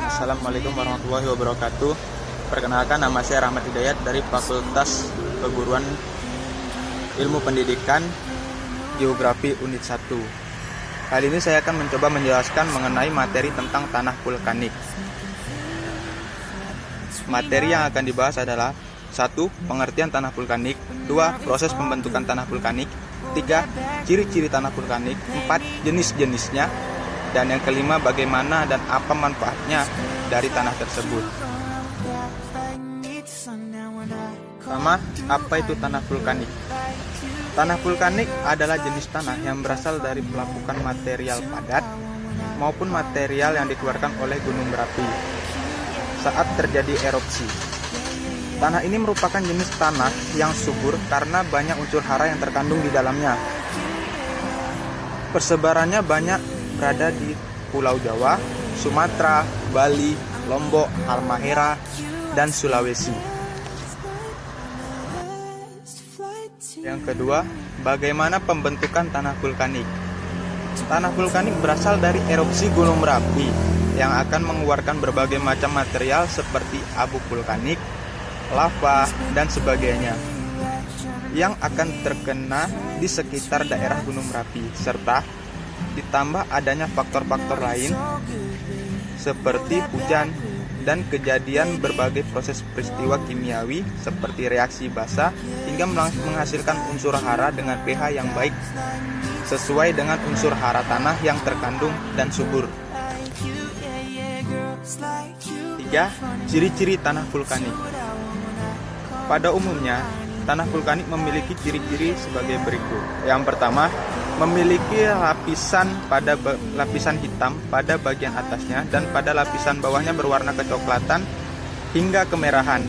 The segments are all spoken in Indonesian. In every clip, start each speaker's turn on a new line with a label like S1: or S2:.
S1: Assalamualaikum warahmatullahi wabarakatuh. Perkenalkan, nama saya Rahmat Hidayat dari Fakultas Perguruan Ilmu Pendidikan Geografi Unit 1. Kali ini saya akan mencoba menjelaskan mengenai materi tentang tanah vulkanik. Materi yang akan dibahas adalah 1. Pengertian tanah vulkanik, 2. Proses pembentukan tanah vulkanik, 3. Ciri-ciri tanah vulkanik, 4. Jenis-jenisnya, dan yang kelima, bagaimana dan apa manfaatnya dari tanah tersebut. Pertama, apa itu tanah vulkanik? Tanah vulkanik adalah jenis tanah yang berasal dari pelapukan material padat maupun material yang dikeluarkan oleh gunung berapi saat terjadi erupsi. Tanah ini merupakan jenis tanah yang subur karena banyak unsur hara yang terkandung di dalamnya. Persebarannya banyak berada di Pulau Jawa, Sumatera, Bali, Lombok, Halmahera, dan Sulawesi. Yang kedua, bagaimana pembentukan tanah vulkanik? Tanah vulkanik berasal dari erupsi gunung berapi yang akan mengeluarkan berbagai macam material seperti abu vulkanik, lava, dan sebagainya yang akan terkena di sekitar daerah gunung berapi, serta ditambah adanya faktor-faktor lain seperti hujan dan kejadian berbagai proses peristiwa kimiawi seperti reaksi basa hingga menghasilkan unsur hara dengan pH yang baik sesuai dengan unsur hara tanah yang terkandung dan subur. 3. Ciri-ciri tanah vulkanik. Pada umumnya, tanah vulkanik memiliki ciri-ciri sebagai berikut. Yang pertama, memiliki lapisan hitam pada bagian atasnya dan pada lapisan bawahnya berwarna kecoklatan hingga kemerahan.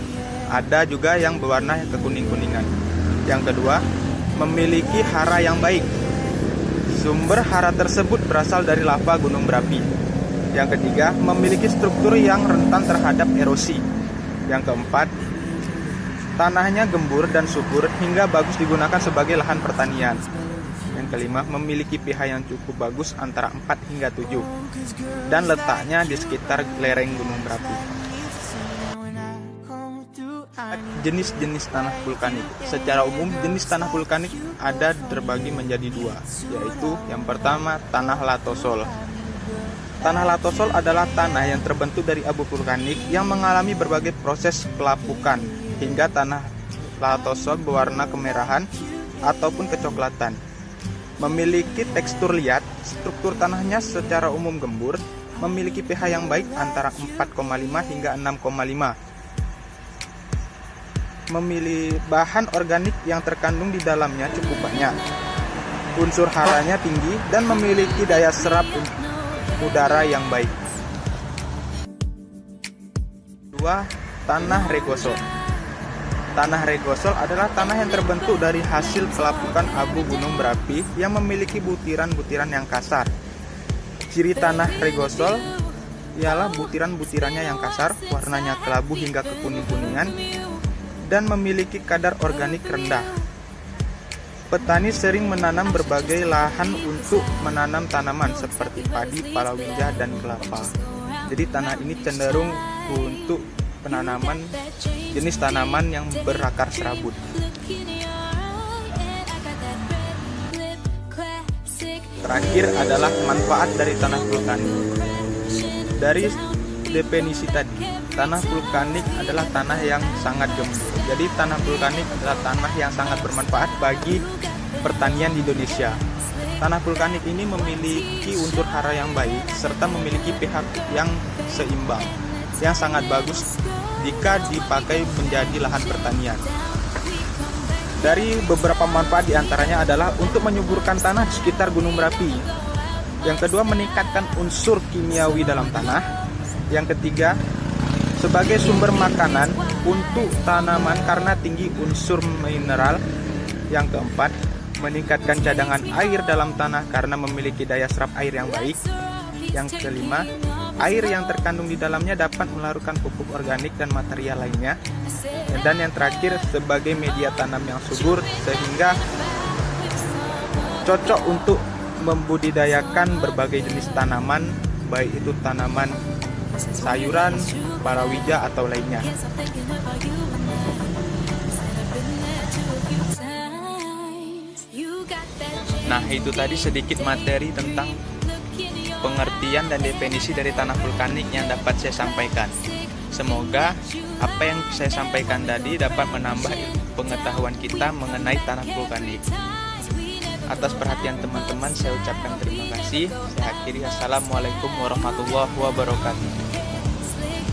S1: Ada juga yang berwarna kekuning-kuningan. Yang kedua, memiliki hara yang baik. Sumber hara tersebut berasal dari lava gunung berapi. Yang ketiga, memiliki struktur yang rentan terhadap erosi. Yang keempat, tanahnya gembur dan subur hingga bagus digunakan sebagai lahan pertanian. Yang kelima, memiliki pH yang cukup bagus antara 4 hingga 7 dan letaknya di sekitar lereng gunung berapi. Jenis-jenis tanah vulkanik. Secara umum, jenis tanah vulkanik ada terbagi menjadi dua, yaitu yang pertama, tanah latosol. Tanah latosol adalah tanah yang terbentuk dari abu vulkanik yang mengalami berbagai proses pelapukan hingga tanah latosol berwarna kemerahan ataupun kecoklatan. Memiliki tekstur liat, struktur tanahnya secara umum gembur, memiliki pH yang baik antara 4,5 hingga 6,5. Memiliki bahan organik yang terkandung di dalamnya cukup banyak. Unsur haranya tinggi dan memiliki daya serap udara yang baik. 2. Tanah regosol. Tanah regosol adalah tanah yang terbentuk dari hasil pelapukan abu gunung berapi yang memiliki butiran-butiran yang kasar. Ciri tanah regosol ialah butiran-butirannya yang kasar, warnanya kelabu hingga kekuning-kuningan, dan memiliki kadar organik rendah. Petani sering menanam berbagai lahan untuk menanam tanaman seperti padi, palawija, dan kelapa. Jadi tanah ini cenderung untuk penanaman jenis tanaman yang berakar serabut. Terakhir adalah manfaat dari tanah vulkanik. Dari definisi tadi, tanah vulkanik adalah tanah yang sangat gembur. Jadi tanah vulkanik adalah tanah yang sangat bermanfaat bagi pertanian di Indonesia. Tanah vulkanik ini memiliki unsur hara yang baik serta memiliki pH yang seimbang, yang sangat bagus jika dipakai menjadi lahan pertanian. Dari beberapa manfaat diantaranya adalah untuk menyuburkan tanah di sekitar gunung berapi. Yang kedua, meningkatkan unsur kimiawi dalam tanah. Yang ketiga, sebagai sumber makanan untuk tanaman karena tinggi unsur mineral. Yang keempat, meningkatkan cadangan air dalam tanah karena memiliki daya serap air yang baik. Yang kelima, air yang terkandung di dalamnya dapat melarutkan pupuk organik dan material lainnya. Dan yang terakhir, sebagai media tanam yang subur sehingga cocok untuk membudidayakan berbagai jenis tanaman, baik itu tanaman sayuran, palawija atau lainnya. Nah, itu tadi sedikit materi tentang pengertian dan definisi dari tanah vulkanik yang dapat saya sampaikan. Semoga apa yang saya sampaikan tadi dapat menambah pengetahuan kita mengenai tanah vulkanik. Atas perhatian teman-teman saya ucapkan terima kasih. Saya akhiri, assalamualaikum warahmatullahi wabarakatuh.